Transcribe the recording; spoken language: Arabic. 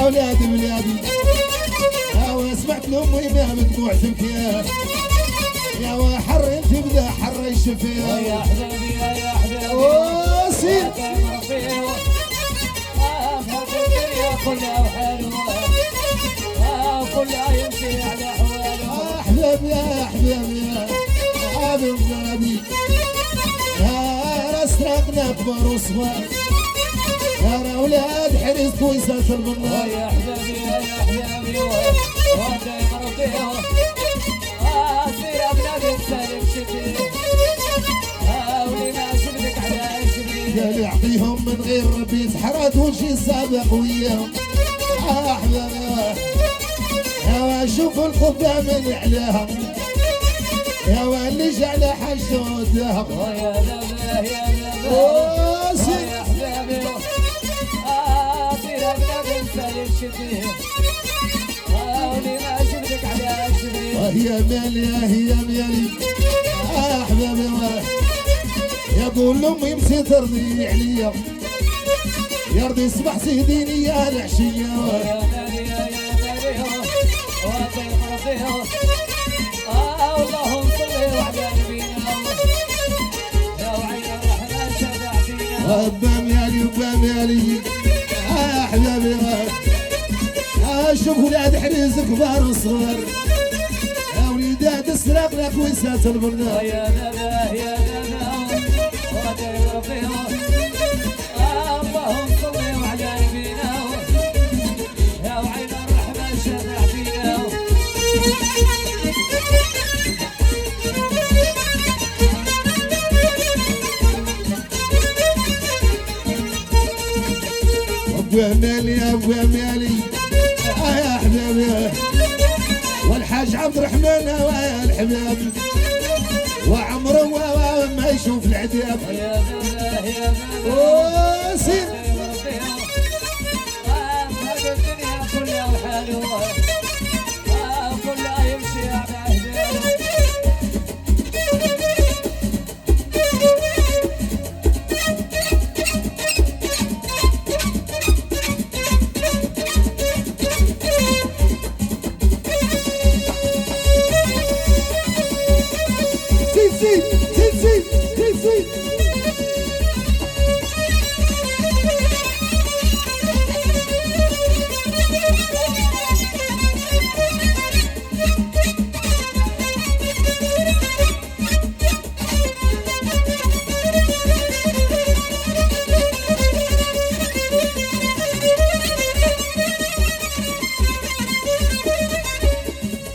ولاد بلادي سمعت لأمي ما بدموع تبكي يا وحر تبدا حر الشفيع يا حبيبي يا حبيبي سير الدنيا كلها وحلوة كلها يمشي على حواله أحباب يا أحباب يا حبيب بلادي يا رسرقنا كبر وصغار يا أولاد حرز كويسة البنار يا حبيبي يا حبيبي ودايما ربيه سير أبنائك سالك شتي ولما شبلك على شبلي قال يعطيهم من غير ربي يتحرد وشي سابق وياهم أحباب يا شوف القبة من عليهم يا واللي جعل حشو الذهب يا ذبه يا ذبه يا حبيبي سير أبنائك سالك شتي ولما شبلك على شبلي وهي مالية هي مالي أحبابي يقول لأمي امشي ترضي عليا يرضي صبح سيديني يا العشية يا مالي يا مالي ودايم ربيه اللهم صل على نبينا يا وعين الرحمن شفع فينا وابا مالي وابا مالي أحبابي شوف ولاد حريز كبار وصغار يا وليدات السراق لك ويسات البنات يا نباه يا نباه ودايم ربيه اللهم صل على نبينا يا وعين الرحمن شفع فينا ابويا مالي يا ابويا مالي يا حبيبي والحاج عبد الرحمن يا الحباب وعمره ما يشوف العذاب يا نباه يا نباه سير الدنيا كلها وحلوة